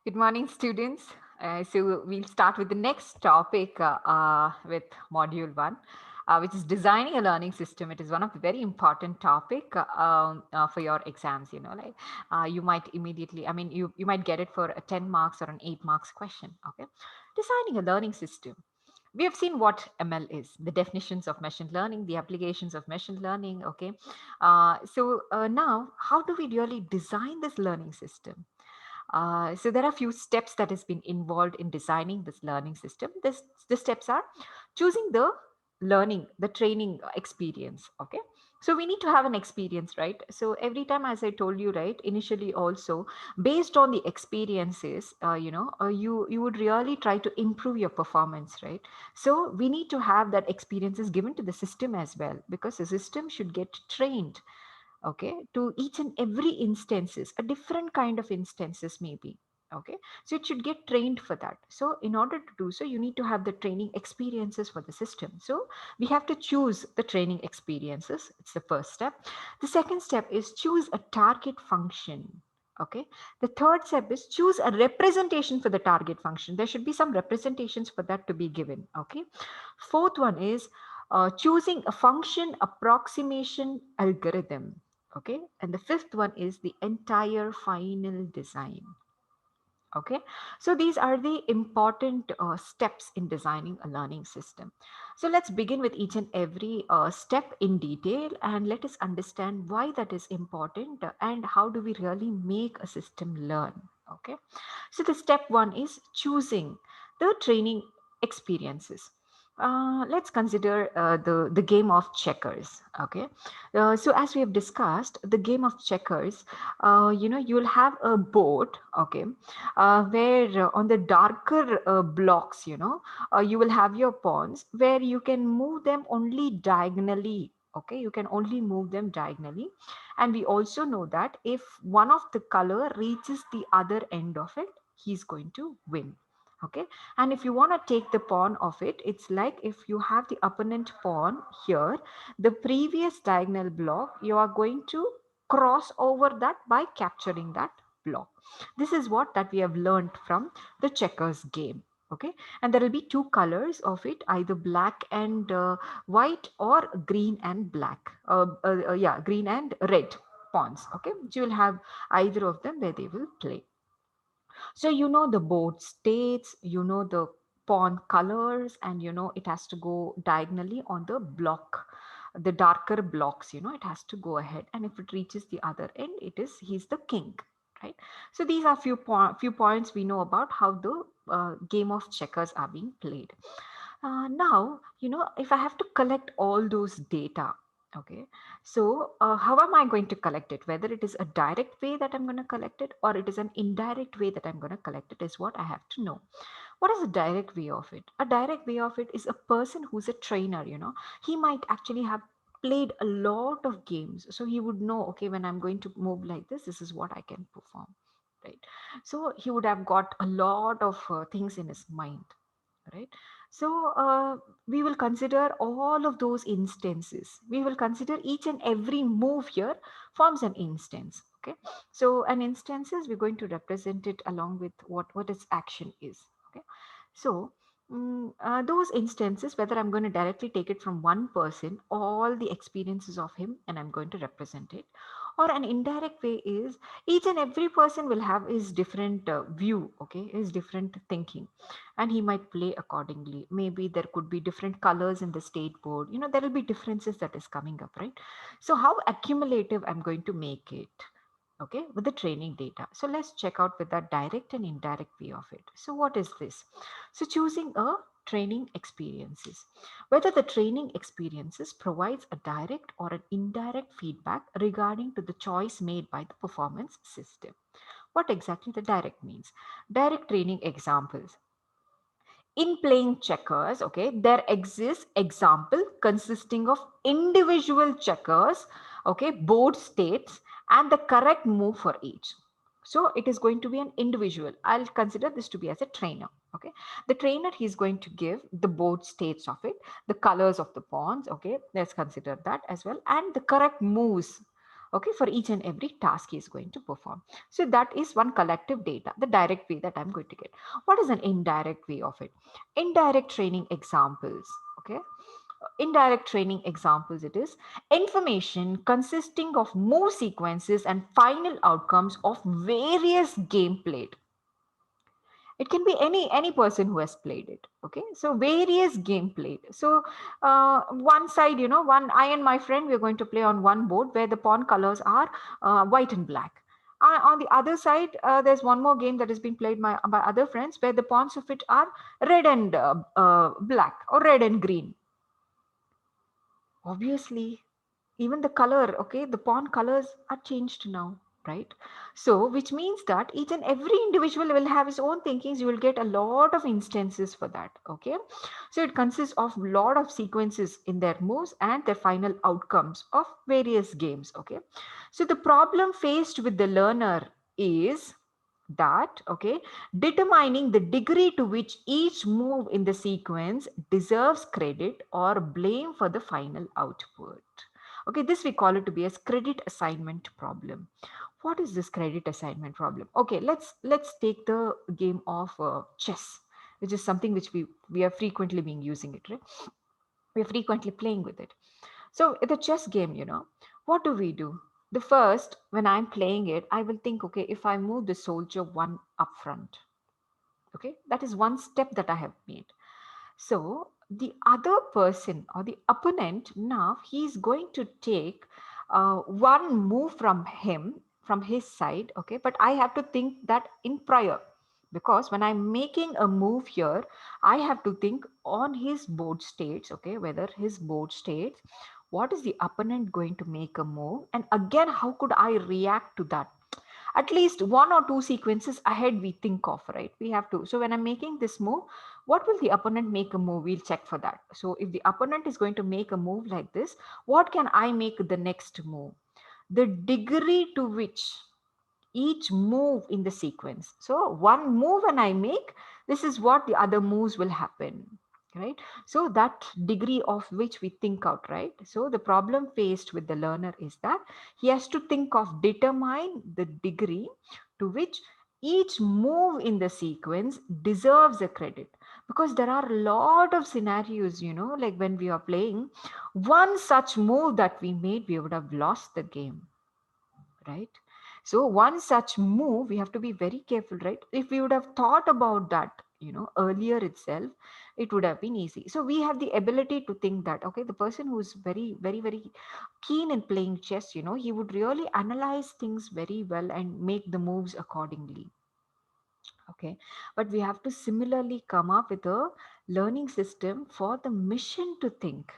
Good morning, students. So we'll start with the next topic with module one, which is designing a learning system. It is one of the very important topic for your exams. Like you might immediately, I mean, you might get it for a 10 marks or an 8 marks question. Okay, designing a learning system. We have seen what ML is, the definitions of machine learning, the applications of machine learning. Okay, so now how do we really design this learning system? So there are a few steps that has been involved in designing this learning system. The steps are choosing the the training experience. Okay. So we need to have an experience, right? So every time, as I told you, right, initially also, based on the experiences, you would really try to improve your performance, right? So we need to have that experiences given to the system as well, because the system should get trained, okay, to each and every instances, a different kind of instances maybe. Okay, so it should get trained for that. So in order to do so, you need to have the training experiences for the system. So we have to choose the training experiences. It's the first step. The second step is choose a target function. Okay, the third step is choose a representation for the target function. There should be some representations for that to be given. Okay, fourth one is choosing a function approximation algorithm. Okay, and the fifth one is the entire final design. Okay, so these are the important steps in designing a learning system. So let's begin with each and every step in detail, and let us understand why that is important, and how do we really make a system learn. Okay, so the step one is choosing the training experiences. Let's consider the game of checkers. Okay, so as we have discussed, the game of checkers, you will have a board. Okay, where on the darker blocks, you will have your pawns where you can move them only diagonally. Okay, you can only move them diagonally. And we also know that if one of the color reaches the other end of it, he's going to win. Okay, and if you want to take the pawn of it, it's like if you have the opponent pawn here, the previous diagonal block, you are going to cross over that by capturing that block. This is what that we have learned from the checkers game. Okay, and there will be two colors of it, either black and white, or green and black, yeah, green and red pawns. Okay, you will have either of them where they will play. So you know the board states, you know the pawn colors, and you know it has to go diagonally on the block, the darker blocks, it has to go ahead, and if it reaches the other end, he's the king, right? So these are few points we know about how the game of checkers are being played. Now, if I have to collect all those data, okay, so how am I going to collect it? Whether it is a direct way that I'm going to collect it, or it is an indirect way that I'm going to collect it, is what I have to know. What is a direct way of it? A direct way of it is a person who's a trainer, he might actually have played a lot of games. So he would know, okay, when I'm going to move like this is what I can perform, right? So he would have got a lot of things in his mind, right? So we will consider all of those instances. We will consider each and every move here forms an instance. Okay, so an instance is, we're going to represent it along with what its action is. Okay, so those instances, whether I'm going to directly take it from one person, all the experiences of him, and I'm going to represent it, or an indirect way is each and every person will have his different view, okay, his different thinking, and he might play accordingly. Maybe there could be different colors in the state board, there will be differences that is coming up, right? So how accumulative I'm going to make it, okay, with the training data. So let's check out with that direct and indirect way of it. So what is this? So choosing a training experiences, whether the training experiences provides a direct or an indirect feedback regarding to the choice made by the performance system. What exactly the direct means? Direct training examples: in playing checkers, okay, there exists example consisting of individual checkers, okay, board states, and the correct move for each. So it is going to be an individual. I'll consider this to be as a trainer. Okay, the trainer, he's going to give the board states of it, the colors of the pawns. Okay, let's consider that as well, and the correct moves, okay, for each and every task he is going to perform. So that is one collective data, the direct way that I'm going to get. What is an indirect way of it? Indirect training examples, okay. Indirect training examples, it is information consisting of more sequences and final outcomes of various game played. It can be any person who has played it, okay. So various game played. So one side, one, I and my friend, we're going to play on one board where the pawn colors are white and black. On the other side, there's one more game that has been played by other friends where the pawns of it are red and black, or red and green. Obviously, even the color, okay, the pawn colors are changed now, right? So which means that each and every individual will have his own thinkings. You will get a lot of instances for that, okay. So it consists of a lot of sequences in their moves and their final outcomes of various games, okay. So the problem faced with the learner is that, okay, determining the degree to which each move in the sequence deserves credit or blame for the final output. Okay, this we call it to be as credit assignment problem. What is this credit assignment problem? Okay, let's take the game of chess, which is something which we are frequently being using it, right? We are frequently playing with it. So the chess game, what do we do? The first, when I'm playing it, I will think, okay, if I move the soldier one up front, okay, that is one step that I have made. So the other person or the opponent, now he's going to take one move from him, from his side, okay, but I have to think that in prior, because when I'm making a move here, I have to think on his board states, okay, whether his board states, what is the opponent going to make a move, and again, how could I react to that? At least one or two sequences ahead we think of, right? We have to. So when I'm making this move, what will the opponent make a move? We'll check for that. So if the opponent is going to make a move like this, what can I make the next move? The degree to which each move in the sequence. So one move when I make, this is what the other moves will happen, right? So that degree of which we think out, right? So the problem faced with the learner is that he has to think of determine the degree to which each move in the sequence deserves a credit, because there are a lot of scenarios, like when we are playing, one such move that we made, we would have lost the game, right? So one such move, we have to be very careful, right? If we would have thought about that, earlier itself, it would have been easy. So we have the ability to think that, okay, the person who's very, very, very keen in playing chess, he would really analyze things very well and make the moves accordingly. Okay, but we have to similarly come up with a learning system for the mission to think,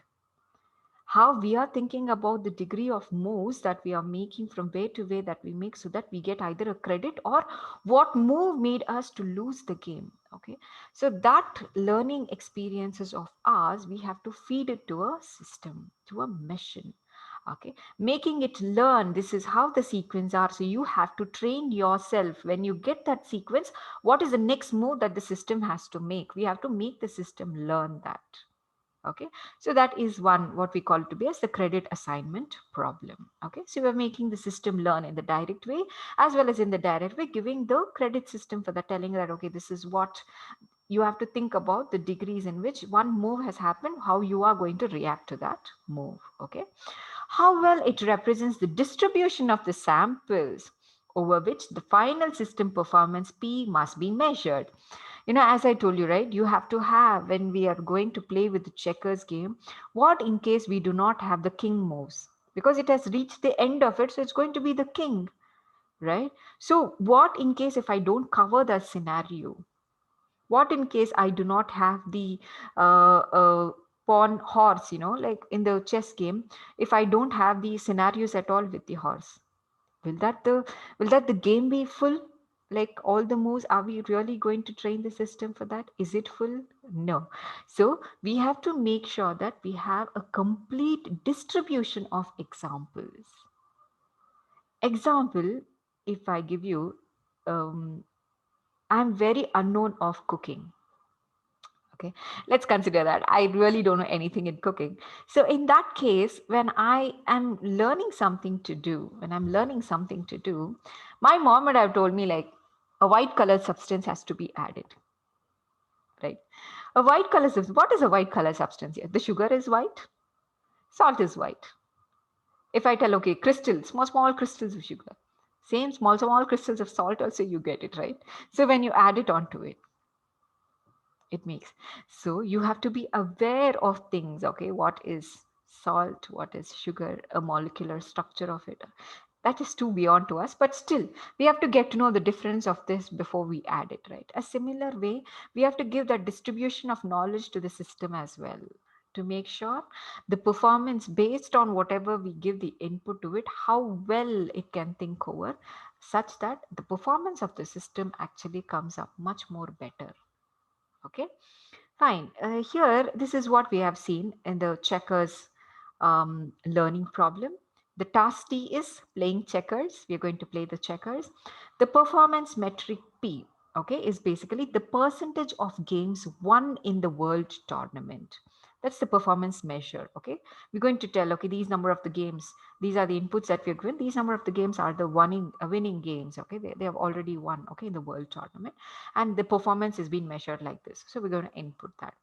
how we are thinking about the degree of moves that we are making from way to way that we make, so that we get either a credit or what move made us to lose the game. Okay, so that learning experiences of ours, we have to feed it to a system, to a machine. Okay, making it learn, this is how the sequence are. So you have to train yourself. When you get that sequence, what is the next move that the system has to make? We have to make the system learn that. Okay, so that is one, what we call it to be as the credit assignment problem. Okay, so we're making the system learn in the direct way as well as in the direct way, giving the credit system for the telling that, okay, this is what you have to think about, the degrees in which one move has happened, how you are going to react to that move. Okay, how well it represents the distribution of the samples over which the final system performance P must be measured. As I told you, right, you have to have, when we are going to play with the checkers game, what in case we do not have the king moves, because it has reached the end of it, so it's going to be the king, right? So what in case if I don't cover that scenario? What in case I do not have the pawn horse, like in the chess game, if I don't have the scenarios at all with the horse, will that the game be full? Like all the moves, are we really going to train the system for that? Is it full? No. So we have to make sure that we have a complete distribution of examples. Example, if I give you, I'm very unknown of cooking. Okay, let's consider that. I really don't know anything in cooking. So in that case, when I am learning something to do, my mom would have told me like a white colored substance has to be added, right? A white color substance. What is a white color substance here? The sugar is white, salt is white. If I tell, okay, crystals, small crystals of sugar, same small crystals of salt also, you get it, right? So when you add it onto it, it makes, so you have to be aware of things. Okay, what is salt, what is sugar, a molecular structure of it, that is too beyond to us, but still we have to get to know the difference of this before we add it, right? A similar way, we have to give that distribution of knowledge to the system as well, to make sure the performance based on whatever we give the input to it, how well it can think over, such that the performance of the system actually comes up much more better. Okay, fine. Here, this is what we have seen in the checkers learning problem. The task T is playing checkers. We're going to play the checkers. The performance metric P, okay, is basically the percentage of games won in the world tournament. That's the performance measure, okay? We're going to tell, okay, these number of the games, these are the inputs that we're given. These number of the games are the winning games, okay? They have already won, okay, in the world tournament. And the performance is being measured like this. So we're going to input that.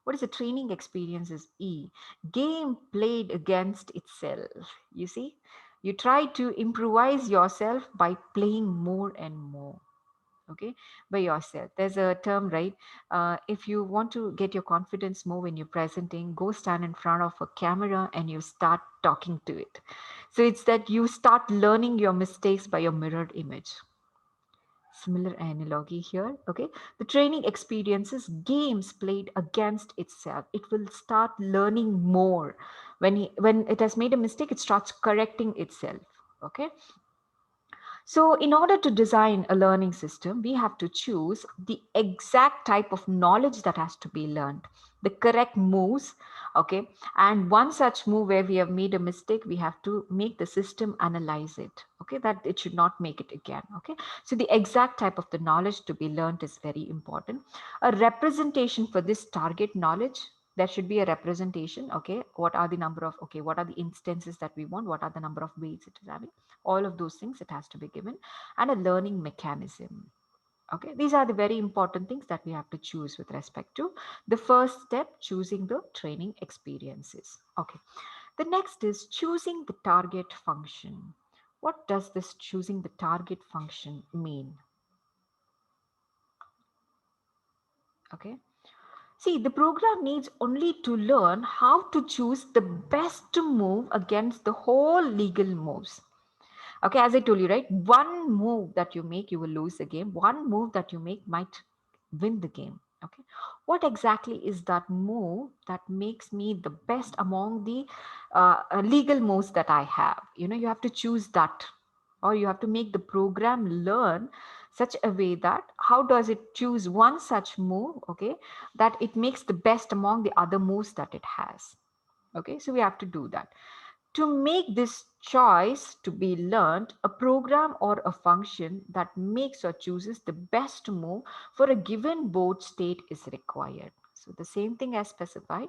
What is the training experience is E. Game played against itself. You see, you try to improvise yourself by playing more and more. Okay, by yourself. There's a term, right? If you want to get your confidence more when you're presenting, go stand in front of a camera and you start talking to it. So it's that you start learning your mistakes by your mirrored image. Similar analogy here. Okay, the training experiences games played against itself. It will start learning more. When it has made a mistake, it starts correcting itself. Okay, so in order to design a learning system, we have to choose the exact type of knowledge that has to be learned, the correct moves. Okay, and one such move where we have made a mistake, we have to make the system analyze it. Okay, that it should not make it again. Okay, so the exact type of the knowledge to be learned is very important. A representation for this target knowledge, there should be a representation. Okay, what are the number of, okay, what are the instances that we want, what are the number of weights it is having, all of those things it has to be given, and a learning mechanism. Okay, these are the very important things that we have to choose with respect to the first step, choosing the training experiences. Okay, the next is choosing the target function. What does this choosing the target function mean? Okay, see, the program needs only to learn how to choose the best move against the whole legal moves. Okay, as I told you, right? One move that you make, you will lose the game. One move that you make might win the game. Okay, what exactly is that move that makes me the best among the legal moves that I have? You know, you have to choose that, or you have to make the program learn such a way that how does it choose one such move, okay, that it makes the best among the other moves that it has. Okay, so we have to do that. To make this choice to be learned, a program or a function that makes or chooses the best move for a given board state is required. So the same thing as specified.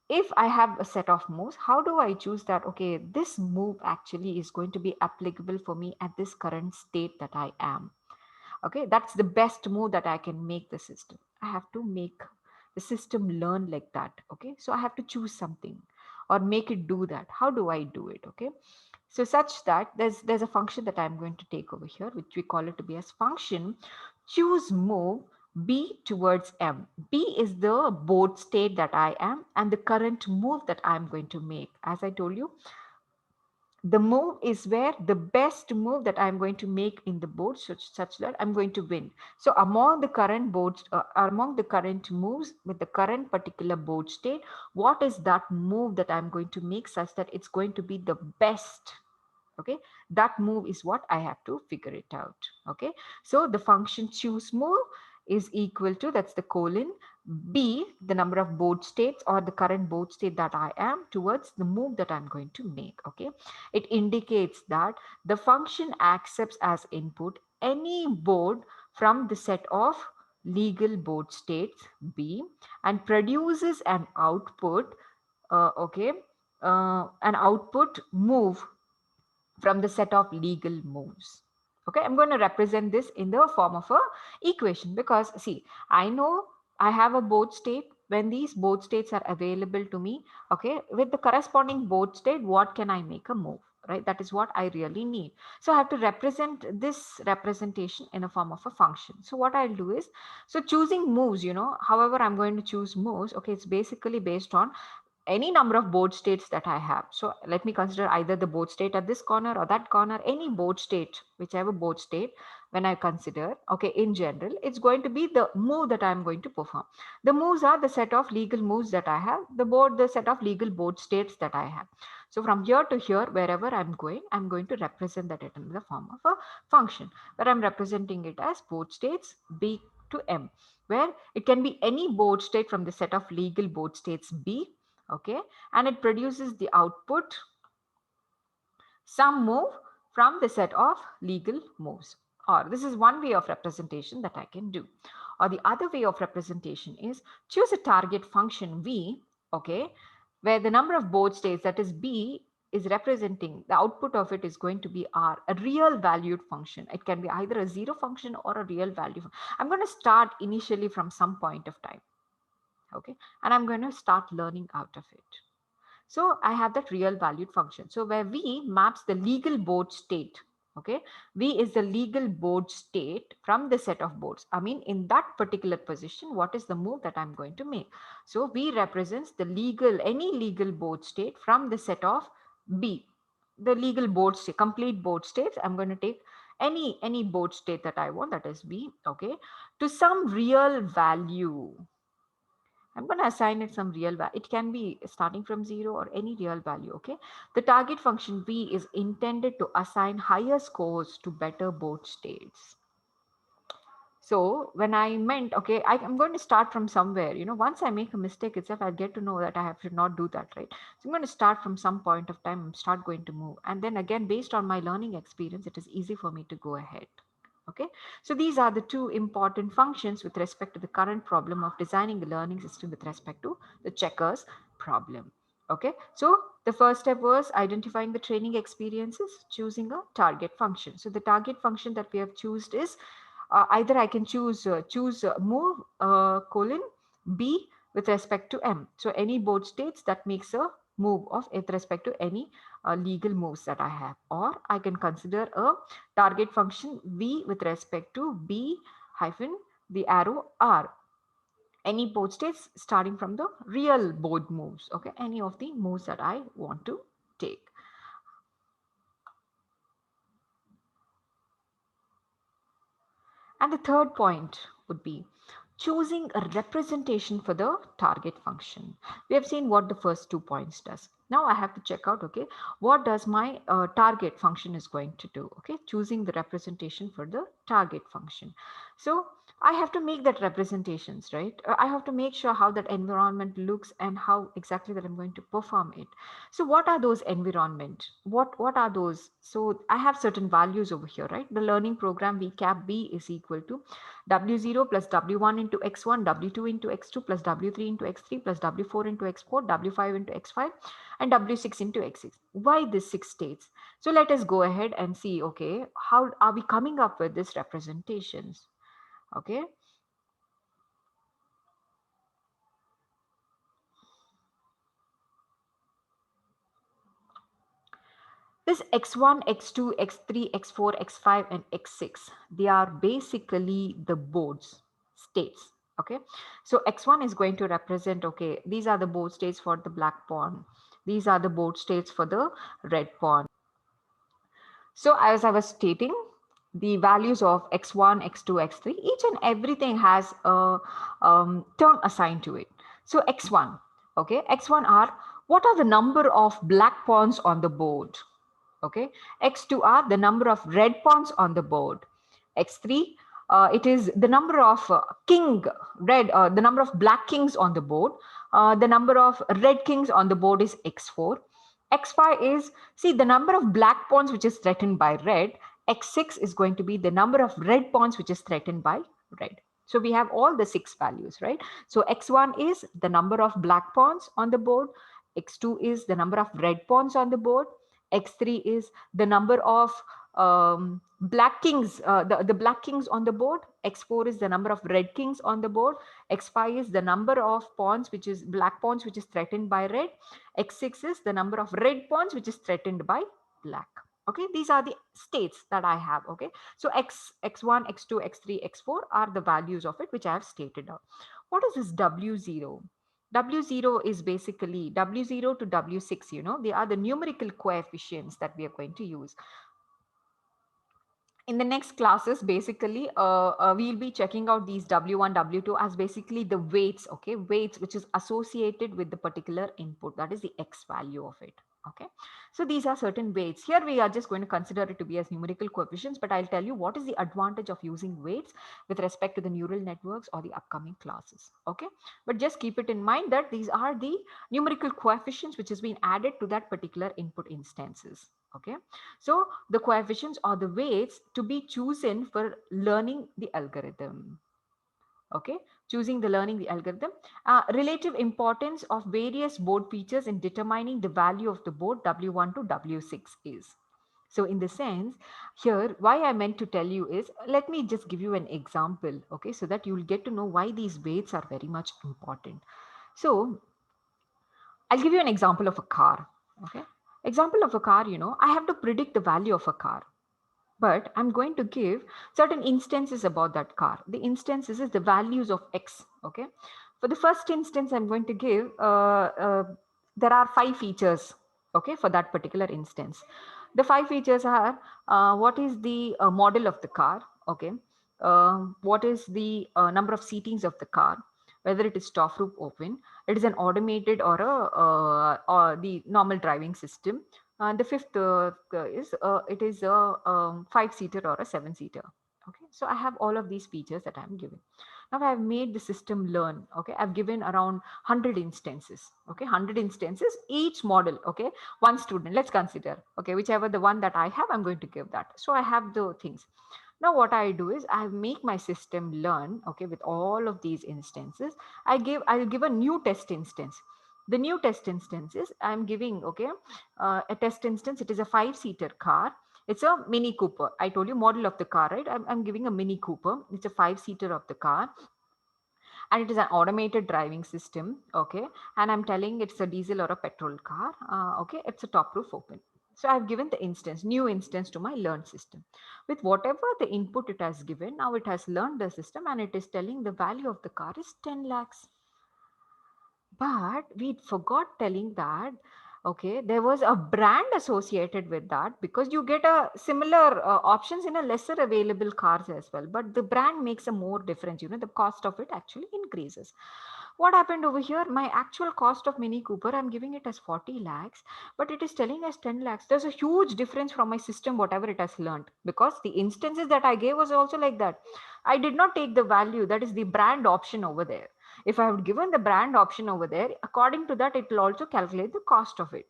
If I have a set of moves, how do I choose that, okay, this move actually is going to be applicable for me at this current state that I am. Okay, that's the best move that I can make the system. I have to make the system learn like that. Okay, so I have to choose something or make it do that. How do I do it? Okay, so such that there's a function that I'm going to take over here, which we call it to be as function choose move B towards M. B is the board state that I am and the current move that I'm going to make. As I told you, the move is where the best move that I'm going to make in the board, such that I'm going to win. So among the current boards, among the current moves with the current particular board state, what is that move that I'm going to make such that it's going to be the best? Okay, that move is what I have to figure it out. Okay, so the function choose move is equal to, that's the colon, B, the number of board states or the current board state that I am towards the move that I'm going to make. Okay, it indicates that the function accepts as input any board from the set of legal board states B and produces an output, an output move from the set of legal moves. Okay, I'm going to represent this in the form of a equation because see, I know I have a board state. When these board states are available to me, okay, with the corresponding board state, what can I make a move, right? That is what I really need. So I have to represent this representation in a form of a function. So what I'll do is, so choosing moves, however I'm going to choose moves, okay, it's basically based on any number of board states that I have. So let me consider either the board state at this corner or that corner, any board state, whichever board state when I consider, okay, in general, it's going to be the move that I'm going to perform. The moves are the set of legal moves that I have, the set of legal board states that I have. So from here to here, wherever I'm going to represent that in the form of a function where I'm representing it as board states B to M, where it can be any board state from the set of legal board states B. Okay, and it produces the output some move from the set of legal moves. Or this is one way of representation that I can do. Or the other way of representation is choose a target function V, okay, where the number of board states, that is B, is representing the output of it is going to be R, a real valued function. It can be either a zero function or a real value. I'm going to start initially from some point of time, okay, and I'm going to start learning out of it. So I have that real valued function. So where V maps the legal board state. Okay, V is the legal board state from the set of boards. I mean, in that particular position, what is the move that I'm going to make? So V represents the any legal board state from the set of B. The legal board state, complete board states. I'm going to take any board state that I want, that is B. Okay, to some real value. I'm going to assign it some real value. It can be starting from 0 or any real value. Okay. The target function V is intended to assign higher scores to better board states. So when I meant, okay, I'm going to start from somewhere, once I make a mistake itself, I'll get to know that I have to not do that, right? So I'm going to start from some point of time and start going to move. And then again, based on my learning experience, it is easy for me to go ahead. Okay, so these are the two important functions with respect to the current problem of designing a learning system with respect to the checkers problem. Okay, so the first step was identifying the training experiences, choosing a target function. So the target function that we have chosen is either I can choose move colon B with respect to M. So any board states that makes a move of with respect to any legal moves that I have, or I can consider a target function V with respect to B hyphen the arrow R. Any board states starting from the real board moves. Okay, any of the moves that I want to take. And the third point would be choosing a representation for the target function. We have seen what the first 2 points does. Now I have to check out, okay, what does my target function is going to do? Okay, choosing the representation for the target function. So I have to make that representations, right? I have to make sure how that environment looks and how exactly that I'm going to perform it. So what are those environment? What are those? So I have certain values over here, right? The learning program V cap B is equal to W0 plus W1 into X1, W2 into X2 plus W3 into X3 plus W4 into X4, W5 into X5 and W6 into X6. Why this 6 states? So let us go ahead and see, okay, how are we coming up with these representations? Okay. This X1, X2, X3, X4, X5 and X6, they are basically the boards states. Okay, so X1 is going to represent, okay, these are the board states for the black pawn. These are the board states for the red pawn. So as I was stating, the values of X1, X2, X3, each and everything has a term assigned to it. So X1, okay, X1 are what are the number of black pawns on the board? Okay, X2 are the number of red pawns on the board. X3, it is the number of the number of black kings on the board. The number of red kings on the board is X4. X5 is, see, the number of black pawns which is threatened by red. X6 is going to be the number of red pawns which is threatened by red. So we have all the 6 values, right? So x1 is the number of black pawns on the board, x2 is the number of red pawns on the board, x3 is the number of black kings, the black kings on the board, x4 is the number of red kings on the board, x5 is the number of pawns which is black pawns which is threatened by red, x6 is the number of red pawns which is threatened by black. Okay, these are the states that I have. Okay, so x1, x2, x3, x4 are the values of it which I have stated out. What is this w0? W0 is basically W0 to W6, they are the numerical coefficients that we are going to use. In the next classes, basically, we'll be checking out these W1, W2 as basically the weights, okay, weights which is associated with the particular input, that is the X value of it. Okay, so these are certain weights. Here we are just going to consider it to be as numerical coefficients, but I'll tell you what is the advantage of using weights with respect to the neural networks or the upcoming classes. Okay, but just keep it in mind that these are the numerical coefficients which has been added to that particular input instances. Okay, so the coefficients or the weights to be chosen for learning the algorithm. Okay, choosing the learning the algorithm. Relative importance of various board features in determining the value of the board W1 to W6 is. So in the sense here, why I meant to tell you is, let me just give you an example, okay, so that you'll get to know why these weights are very much important. So I'll give you an example of a car. Okay, example of a car, I have to predict the value of a car, but I'm going to give certain instances about that car. The instances is the values of X. Okay, for the first instance, I'm going to give there are 5 features. Okay, for that particular instance, the 5 features are what is the model of the car. Okay, what is the number of seatings of the car, whether it is top roof open, it is an automated or the normal driving system. And the fifth is it is a 5-seater or a 7-seater. Okay, so I have all of these features that I'm giving. Now I have made the system learn. Okay, I've given around 100 instances. Okay, 100 instances, each model. Okay, one student. Let's consider. Okay, whichever the one that I have, I'm going to give that. So I have the things. Now what I do is I make my system learn. Okay, with all of these instances, I'll give a new test instance. The new test instance is I'm giving, okay, a test instance. It is a 5-seater car. It's a Mini Cooper. I told you model of the car, right? I'm giving a Mini Cooper. It's a 5-seater of the car, and it is an automated driving system. Okay, and I'm telling it's a diesel or a petrol car. Okay, it's a top roof open. So I've given the instance, new instance to my learned system. With whatever the input it has given, now it has learned the system and it is telling the value of the car is 10 lakhs. But we forgot telling that, okay, there was a brand associated with that, because you get a similar options in a lesser available cars as well. But the brand makes a more difference, the cost of it actually increases. What happened over here? My actual cost of Mini Cooper, I'm giving it as 40 lakhs, but it is telling us 10 lakhs. There's a huge difference from my system, whatever it has learned, because the instances that I gave was also like that. I did not take the value, that is the brand option over there. If I have given the brand option over there, according to that, it will also calculate the cost of it.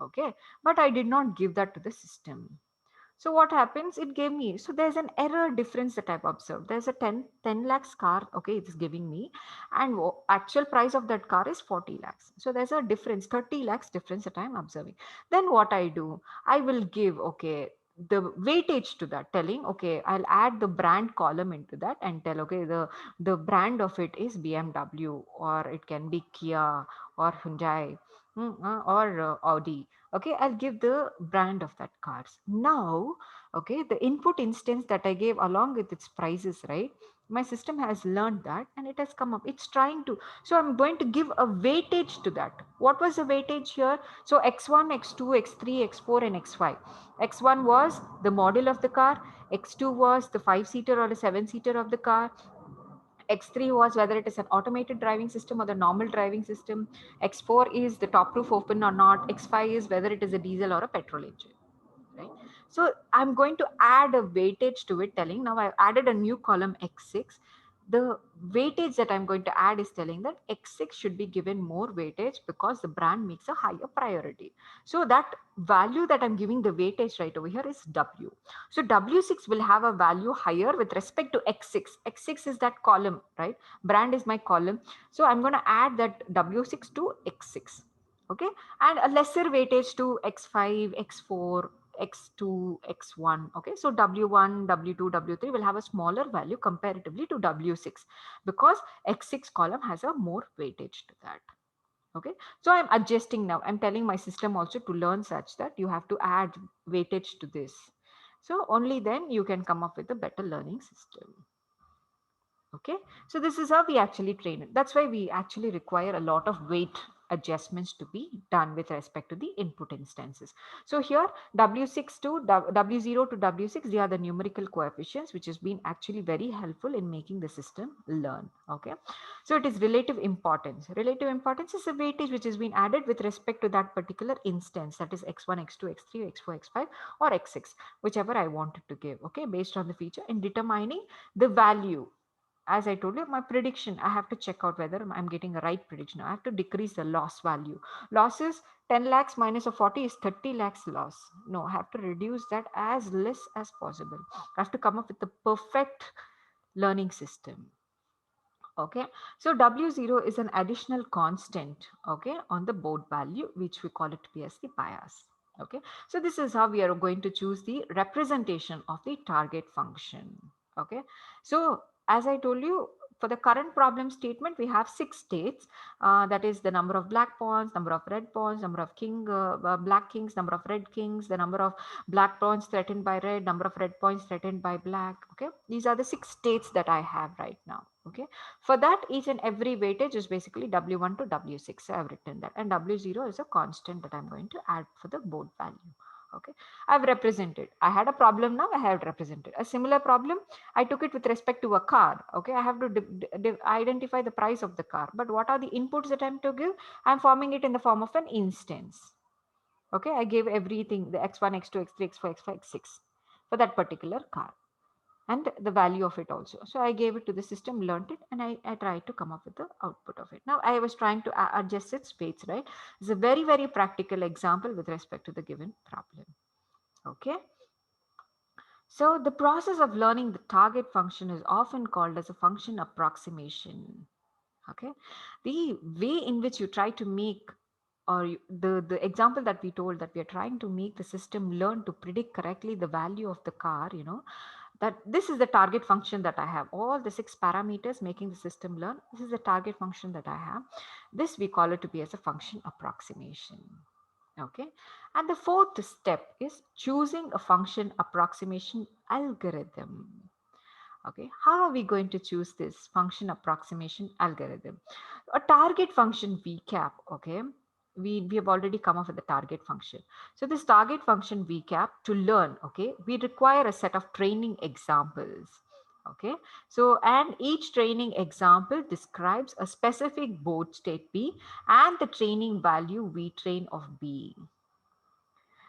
Okay, but I did not give that to the system. So what happens? It gave me, so there's an error difference that I've observed. There's a 10 lakhs car, okay, it's giving me, and actual price of that car is 40 lakhs. So there's a difference, 30 lakhs difference that I'm observing. Then what I do, I will give, okay, the weightage to that, telling, okay, I'll add the brand column into that and tell, okay, the brand of it is BMW, or it can be Kia or Hyundai, or Audi. Okay, I'll give the brand of that cars. Now, okay, the input instance that I gave along with its prices, right? My system has learned that and it has come up. It's trying to, so I'm going to give a weightage to that. What was the weightage here? So X1, X2, X3, X4, and X5. X1 was the model of the car. X2 was the 5-seater or the 7-seater of the car. X3 was whether it is an automated driving system or the normal driving system. X4 is the top roof open or not. X5 is whether it is a diesel or a petrol engine, right? So I'm going to add a weightage to it, telling now I've added a new column X6. the weightage that I'm going to add is telling that X6 should be given more weightage because the brand makes a higher priority. So that value that I'm giving the weightage right over here is W. So W6 will have a value higher with respect to X6. X6 is that column, right? Brand is my column. So I'm going to add that W6 to X6. Okay. And a lesser weightage to X5, X4, X2, X1. Okay, so W1, W2, W3 will have a smaller value comparatively to W6 because X6 column has a more weightage to that. Okay, so I'm adjusting now. I'm telling my system also to learn such that you have to add weightage to this. So only then you can come up with a better learning system. Okay, so this is how we actually train it. That's why we actually require a lot of weight adjustments to be done with respect to the input instances. So here W6 to W0 to W6, they are the numerical coefficients, which has been actually very helpful in making the system learn. Okay, so it is relative importance. Relative importance is a weightage which has been added with respect to that particular instance, that is X1, X2, X3, X4, X5 or X6, whichever I wanted to give. Okay, based on the feature in determining the value. As I told you, my prediction, I have to check out whether I'm getting a right prediction. I have to decrease the loss value. Loss is 10 lakhs minus a 40 is 30 lakhs loss. No, I have to reduce that as less as possible. I have to come up with the perfect learning system. Okay, so W0 is an additional constant, okay, on the board value, which we call it to be as the bias. Okay, so this is how we are going to choose the representation of the target function. Okay, so as I told you, for the current problem statement, we have 6 states. That is the number of black pawns, number of red pawns, number of black kings, number of red kings, the number of black pawns threatened by red, number of red pawns threatened by black. Okay, these are the 6 states that I have right now. Okay, for that, each and every weightage is basically W1 to W6. I have written that, and W0 is a constant that I'm going to add for the board value. Okay, I've represented. I had a problem, now I have represented. A similar problem, I took it with respect to a car. Okay, I have to identify the price of the car. But what are the inputs that I'm to give? I'm forming it in the form of an instance. Okay, I gave everything, the X1, X2, X3, X4, X5, X6 for that particular car and the value of it also. So I gave it to the system, learned it, and I tried to come up with the output of it. Now I was trying to adjust its weights, right? It's a very, very practical example with respect to the given problem. Okay. So the process of learning the target function is often called as a function approximation. Okay. The way in which you try to make the example that we told, that we are trying to make the system learn to predict correctly the value of the car, that this is the target function that I have. All the 6 parameters making the system learn. This is the target function that I have. This we call it to be as a function approximation. Okay. And the fourth step is choosing a function approximation algorithm. Okay. How are we going to choose this function approximation algorithm? A target function VCAP. Okay. We have already come up with the target function. So this target function VCAP, to learn, okay, we require a set of training examples. Okay, so and each training example describes a specific board state B and the training value V train of B.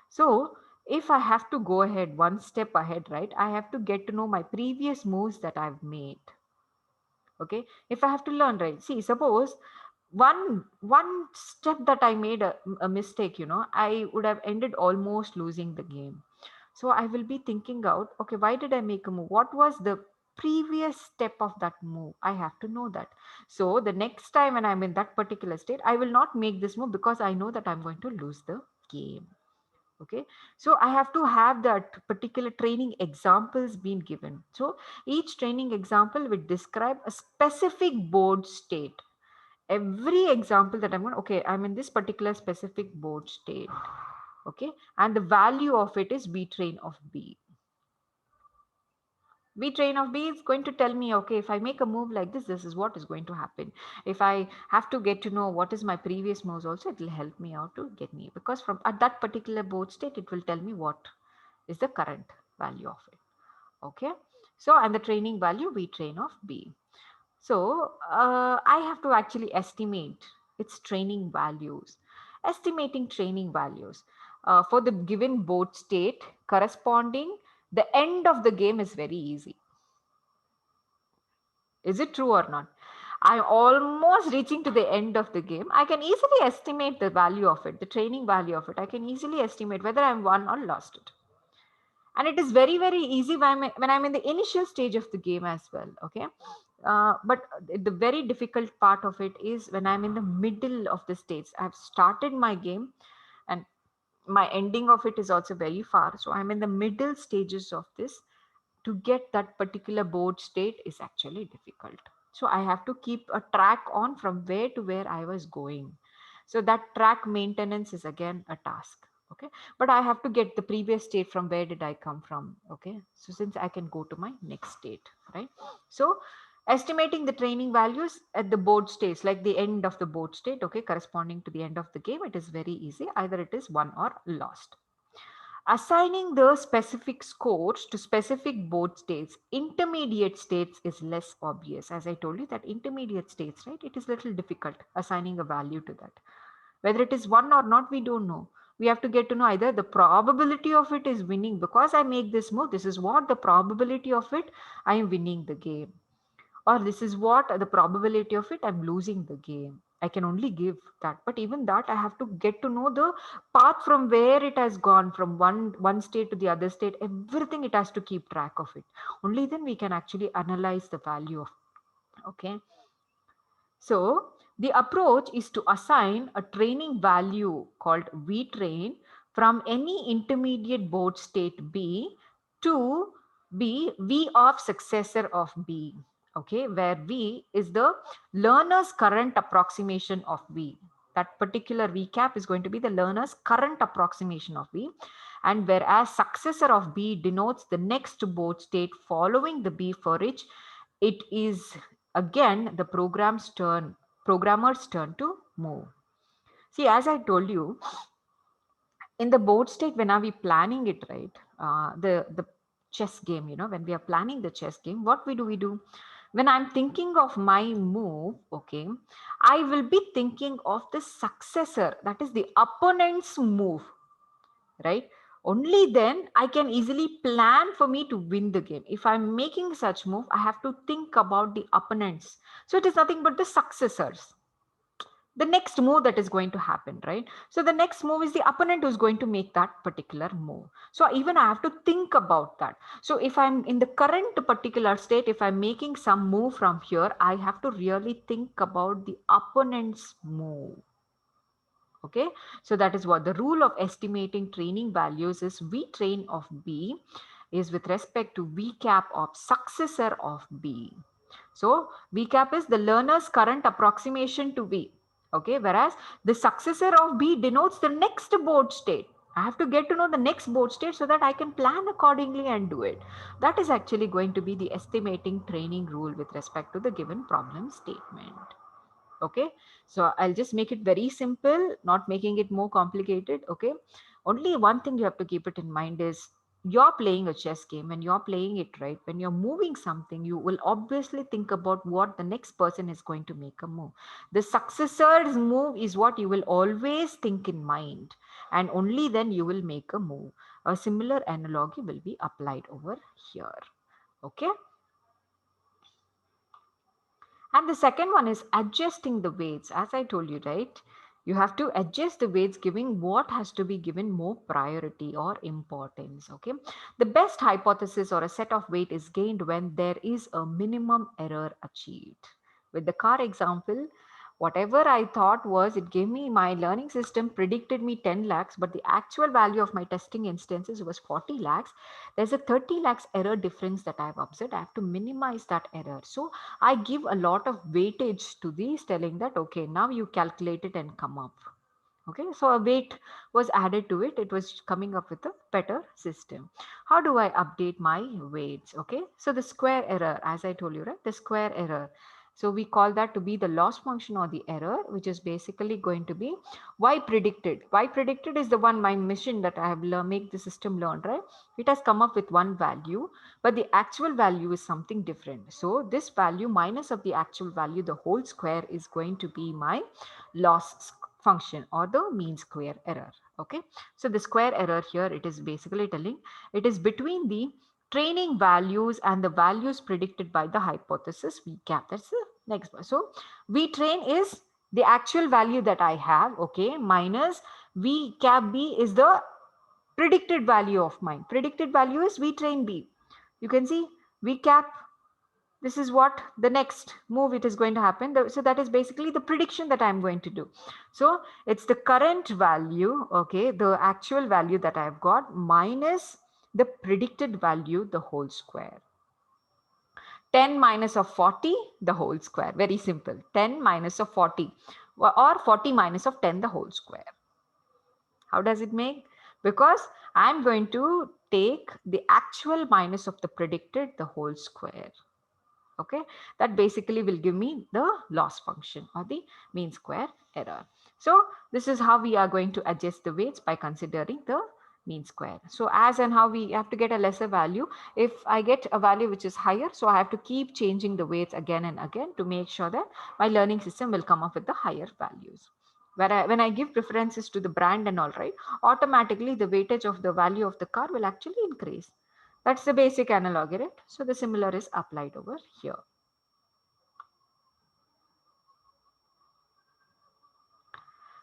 So if I have to go ahead one step ahead, right, I have to get to know my previous moves that I've made. Okay, if I have to learn, right, see, suppose one step that I made a mistake, I would have ended almost losing the game. So I will be thinking out, okay, why did I make a move? What was the previous step of that move? I have to know that. So the next time when I'm in that particular state, I will not make this move because I know that I'm going to lose the game. Okay, so I have to have that particular training examples being given. So each training example will describe a specific board state. Every example that I'm going, okay, I'm in this particular specific board state. Okay, and the value of it is B train of B. B train of B is going to tell me, okay, if I make a move like this is what is going to happen. If I have to get to know what is my previous moves also, it will help me out to get me, because from at that particular board state, it will tell me what is the current value of it. Okay. So, and the training value B train of B. So, I have to actually estimate its training values. Estimating training values for the given board state corresponding, the end of the game is very easy. Is it true or not? I'm almost reaching to the end of the game. I can easily estimate the value of it, the training value of it. I can easily estimate whether I'm won or lost it. And it is very, very easy when I'm in the initial stage of the game as well. Okay. But the very difficult part of it is when I'm in the middle of the stage. I've started my game and my ending of it is also very far. So I'm in the middle stages of this. To get that particular board state is actually difficult. So I have to keep a track on from where to where I was going. So that track maintenance is again a task. Okay. But I have to get the previous state from where did I come from. Okay. So since I can go to my next state, right? So estimating the training values at the board stage, like the end of the board state, okay, corresponding to the end of the game, it is very easy. Either it is won or lost. Assigning the specific scores to specific board states, intermediate states is less obvious. As I told you that intermediate states, right, it is little difficult assigning a value to that. Whether it is one or not, we don't know. We have to get to know either the probability of it is winning because I make this move. This is what the probability of it, I am winning the game, or this is what the probability of it, I'm losing the game. I can only give that, but even that I have to get to know the path from where it has gone from one state to the other state. Everything it has to keep track of it. Only then we can actually analyze the value of. Okay. So the approach is to assign a training value called V train from any intermediate board state B to B V of successor of B. Okay, where V is the learner's current approximation of V. That particular VCAP is going to be the learner's current approximation of V. And whereas successor of B denotes the next board state following the B for which it is again the programmer's turn to move. See, as I told you, in the board state, when are we planning it, right? The chess game, when we are planning the chess game, what we do? When I'm thinking of my move, okay, I will be thinking of the successor, that is the opponent's move, right? Only then I can easily plan for me to win the game. If I'm making such move, I have to think about the opponents. So it is nothing but the successors, the next move that is going to happen, right? So the next move is the opponent who's going to make that particular move. So even I have to think about that. So if I'm in the current particular state, if I'm making some move from here, I have to really think about the opponent's move. Okay, so that is what the rule of estimating training values is. V train of B is with respect to VCAP of successor of B. So VCAP is the learner's current approximation to V. Okay, whereas the successor of B denotes the next board state. I have to get to know the next board state so that I can plan accordingly and do it. That is actually going to be the estimating training rule with respect to the given problem statement. Okay, so I'll just make it very simple, not making it more complicated. Okay, only one thing you have to keep it in mind is you're playing a chess game. When you're playing it, right, when you're moving something, you will obviously think about what the next person is going to make a move. The successor's move is what you will always think in mind, and only then you will make a move. A similar analogy will be applied over here. Okay. And the second one is adjusting the weights. As I told you, right? You have to adjust the weights, giving what has to be given more priority or importance. Okay. The best hypothesis or a set of weight is gained when there is a minimum error achieved. With the car example, whatever I thought was, it gave me, my learning system predicted me 10 lakhs, but the actual value of my testing instances was 40 lakhs. There's a 30 lakhs error difference that I've observed. I have to minimize that error. So I give a lot of weightage to these, telling that, okay, now you calculate it and come up. Okay, so a weight was added to it. It was coming up with a better system. How do I update my weights? Okay, so the square error, as I told you, right? The square error. So we call that to be the loss function or the error, which is basically going to be y predicted. Y predicted is the one, my mission that I have make the system learn, right? It has come up with one value, but the actual value is something different. So this value minus of the actual value, the whole square, is going to be my loss function or the mean square error. Okay, so the square error here, it is basically telling it is between the training values and the values predicted by the hypothesis V cap. That's the next one. So V train is the actual value that I have, okay, minus V cap B is the predicted value of mine. Predicted value is V train B. You can see V cap, this is what the next move it is going to happen. So that is basically the prediction that I'm going to do. So it's the current value, okay, the actual value that I've got minus the predicted value, the whole square. 10 minus of 40, the whole square. Very simple. 10 minus of 40 or 40 minus of 10, the whole square. How does it make? Because I'm going to take the actual minus of the predicted, the whole square. Okay, that basically will give me the loss function or the mean square error. So this is how we are going to adjust the weights by considering the mean square. So as and how we have to get a lesser value, if I get a value which is higher, so I have to keep changing the weights again and again to make sure that my learning system will come up with the higher values. When I give preferences to the brand and all, right, automatically the weightage of the value of the car will actually increase. That's the basic analog, right? So the similar is applied over here.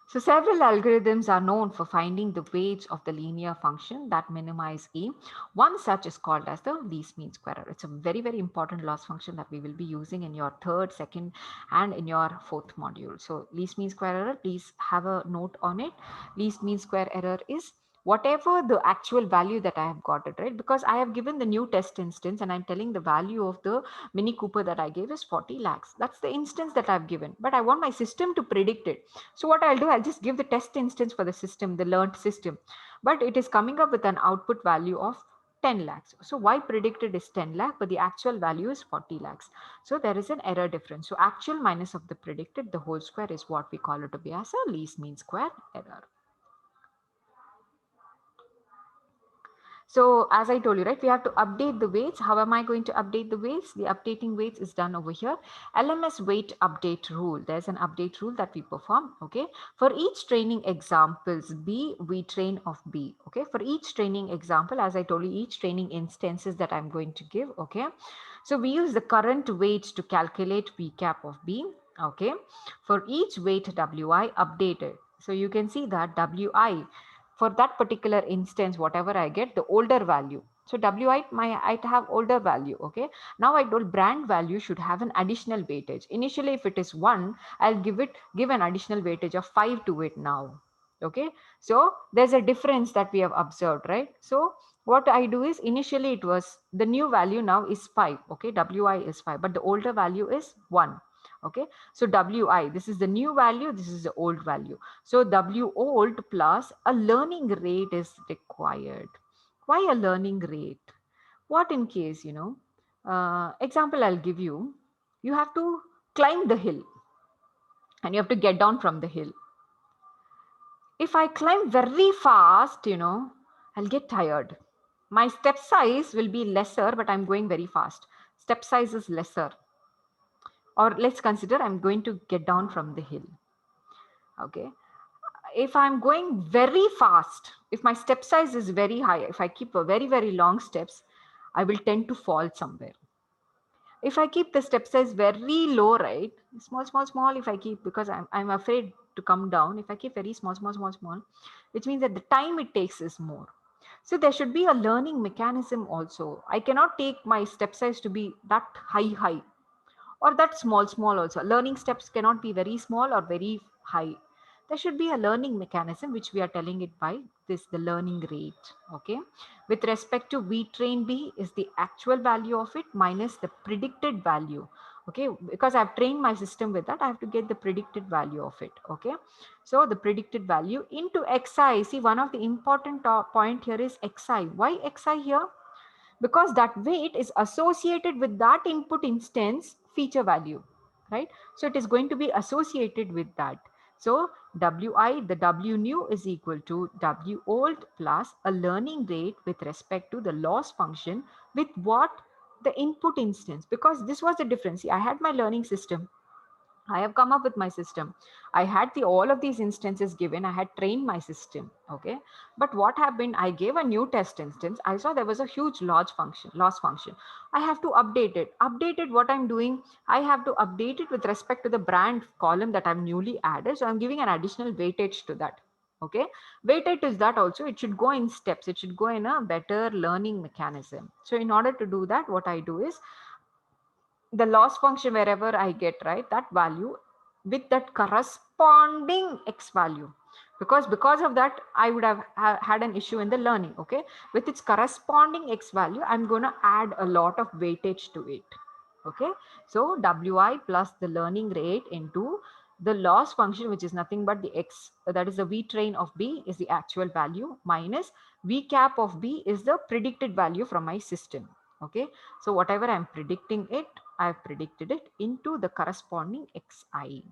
So several algorithms are known for finding the weights of the linear function that minimize E. One such is called as the least mean square error. It's a very, very important loss function that we will be using in your third, second, and in your fourth module. So least mean square error, please have a note on it. Least mean square error is whatever the actual value that I have got it, right? Because I have given the new test instance and I'm telling the value of the Mini Cooper that I gave is 40 lakhs. That's the instance that I've given, but I want my system to predict it. So what I'll do, I'll just give the test instance for the system, the learned system, but it is coming up with an output value of 10 lakhs. So Y predicted is 10 lakh, but the actual value is 40 lakhs. So there is an error difference. So actual minus of the predicted, the whole square is what we call it to be as a least mean square error. So as I told you, right, we have to update the weights. How am I going to update the weights? The updating weights is done over here. LMS weight update rule. There's an update rule that we perform. Okay. For each training examples B, we train of B. Okay. For each training example, as I told you, each training instances that I'm going to give. Okay. So we use the current weight to calculate V cap of B. Okay. For each weight WI updated. So you can see that WI, for that particular instance, whatever I get, the older value. So WI might have older value. Okay. Now I told brand value should have an additional weightage. Initially, if it is 1, I'll give an additional weightage of 5 to it now. Okay. So there's a difference that we have observed, right? So what I do is initially it was the new value now is 5. Okay. WI is 5, but the older value is 1. Okay. So WI, this is the new value, this is the old value. So W old plus a learning rate is required. Why a learning rate? What in case, example I'll give you. You have to climb the hill and you have to get down from the hill. If I climb very fast, I'll get tired. My step size will be lesser, but I'm going very fast. Step size is lesser. Or let's consider I'm going to get down from the hill. Okay. If I'm going very fast, if my step size is very high, if I keep a very, very long steps, I will tend to fall somewhere. If I keep the step size very low, right, small, small, small, if I keep, because I'm afraid to come down, if I keep very small, small, small, small, which means that the time it takes is more. So there should be a learning mechanism also. I cannot take my step size to be that high, or that small also. Learning steps cannot be very small or very high. There should be a learning mechanism, which we are telling it by this, the learning rate. Okay. With respect to V train B is the actual value of it minus the predicted value. Okay. Because I've trained my system with that, I have to get the predicted value of it. Okay. So the predicted value into Xi. See, one of the important point here is Xi. Why Xi here? Because that weight is associated with that input instance feature value, right? So it is going to be associated with that. So WI, the W new is equal to W old plus a learning rate with respect to the loss function with what? The input instance, because this was the difference. See, I had my learning system. I have come up with my system. I had all of these instances given. I had trained my system. Okay. But what happened? I gave a new test instance. I saw there was a huge loss function. I have to update it. Updated what I'm doing. I have to update it with respect to the brand column that I've newly added. So I'm giving an additional weightage to that. Okay. Weighted is that also it should go in steps. It should go in a better learning mechanism. So in order to do that, what I do is the loss function wherever I get, right, that value with that corresponding x value, because of that I would have had an issue in the learning. Okay, with its corresponding x value, I'm going to add a lot of weightage to it. Okay, so wi plus the learning rate into the loss function, which is nothing but the x, that is the v train of b is the actual value, minus v cap of b is the predicted value from my system. Okay, so whatever I'm predicting it, I've predicted it into the corresponding xi.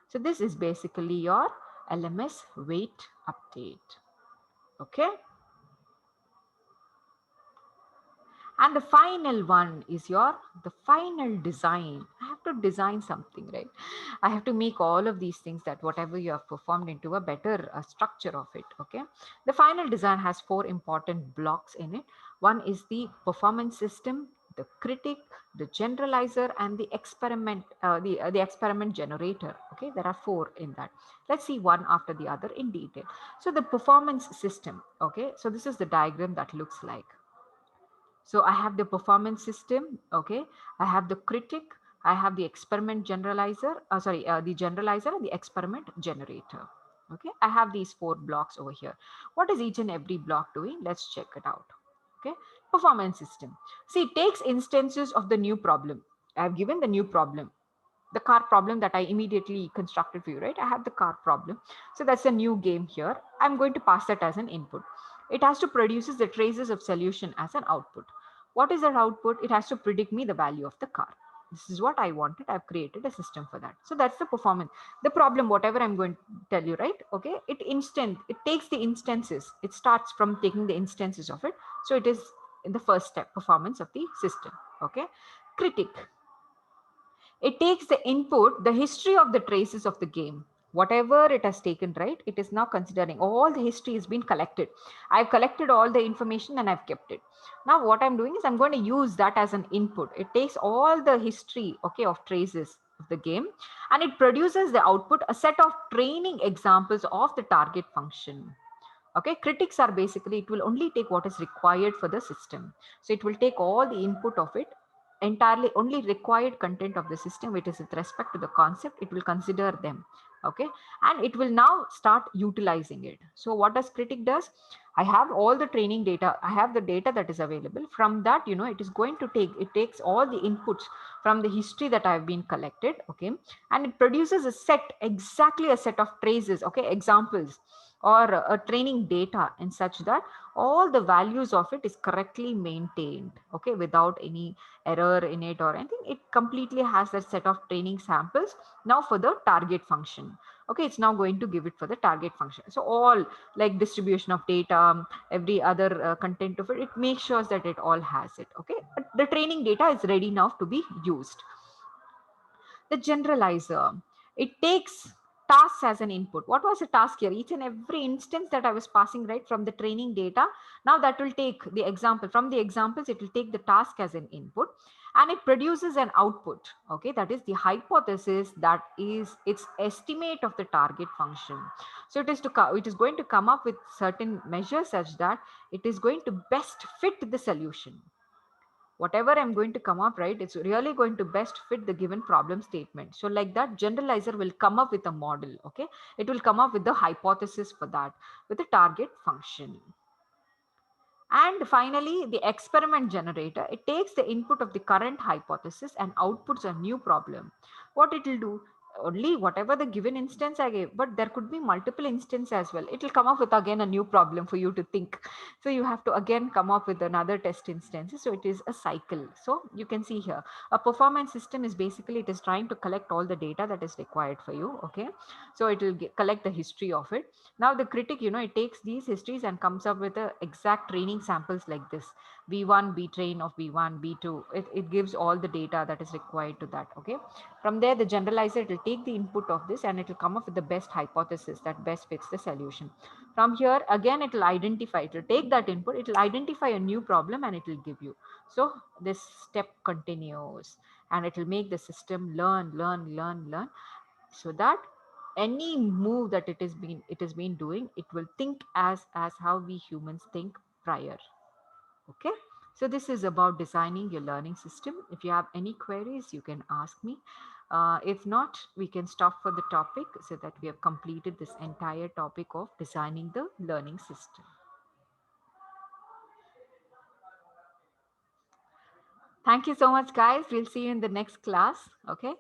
So this is basically your LMS weight update. Okay. And the final one is the final design. I have to design something, right? I have to make all of these things, that whatever you have performed, into a better structure of it. Okay. The final design has 4 important blocks in it. One is the performance system, the critic, the generalizer, and the experiment, the experiment generator. Okay. There are 4 in that. Let's see one after the other in detail. So the performance system. Okay. So this is the diagram that looks like. So I have the performance system. Okay. I have the critic. I have the experiment generalizer. The generalizer and the experiment generator. Okay. I have these 4 blocks over here. What is each and every block doing? Let's check it out. Okay. Performance system. See, it takes instances of the new problem. I have given the new problem, the car problem that I immediately constructed for you, right? I have the car problem. So that's a new game here. I'm going to pass that as an input. It has to produces the traces of solution as an output. What is that output? It has to predict me the value of the car. This is what I wanted. I've created a system for that. So that's the performance. The problem, whatever I'm going to tell you, right? Okay. It takes the instances. It starts from taking the instances of it. So it is in the first step, performance of the system. Okay. Critic. It takes the input, the history of the traces of the game, whatever it has taken, right? It is now considering all the history has been collected. I've collected all the information and I've kept it. Now what I'm doing is I'm going to use that as an input. It takes all the history, okay, of traces of the game, and it produces the output, a set of training examples of the target function. Okay, critics are basically, it will only take what is required for the system. So it will take all the input of it, entirely only required content of the system, which is with respect to the concept, it will consider them. Okay, and it will now start utilizing it. So what does critic does? I have all the training data, I have the data that is available. From that, it is going to it takes all the inputs from the history that I've been collected. Okay, and it produces exactly a set of traces, okay, examples, or a training data, in such that all the values of it is correctly maintained, okay, without any error in it or anything. It completely has that set of training samples now for the target function. Okay, it's now going to give it for the target function. So all, like distribution of data, every other content of it, it makes sure that it all has it. Okay, but the training data is ready now to be used. The generalizer, it takes tasks as an input. What was the task here? Each and every instance that I was passing, right, from the training data, now that will take the example. From the examples, it will take the task as an input, and it produces an output. Okay, that is the hypothesis, that is its estimate of the target function. So it is going to come up with certain measures such that it is going to best fit the solution. Whatever I'm going to come up, right, it's really going to best fit the given problem statement. So like that, generalizer will come up with a model. Okay, it will come up with the hypothesis for that, with the target function. And finally, the experiment generator, it takes the input of the current hypothesis and outputs a new problem. What it will do? Only whatever the given instance I gave, but there could be multiple instances as well. It will come up with again a new problem for you to think. So you have to again come up with another test instance. So it is a cycle. So you can see here, a performance system is basically, it is trying to collect all the data that is required for you. Okay, so it will collect the history of it. Now the critic, it takes these histories and comes up with the exact training samples like this. B1, B train of B1, B2. It gives all the data that is required to that. Okay. From there, the generalizer, it will take the input of this and it will come up with the best hypothesis that best fits the solution. From here, again, it will identify, it will take that input, it will identify a new problem and it will give you. So this step continues and it will make the system learn, so that any move that it has been doing, it will think as how we humans think prior. Okay. So this is about designing your learning system. If you have any queries, you can ask me. If not, we can stop for the topic so that we have completed this entire topic of designing the learning system. Thank you so much, guys. We'll see you in the next class. Okay.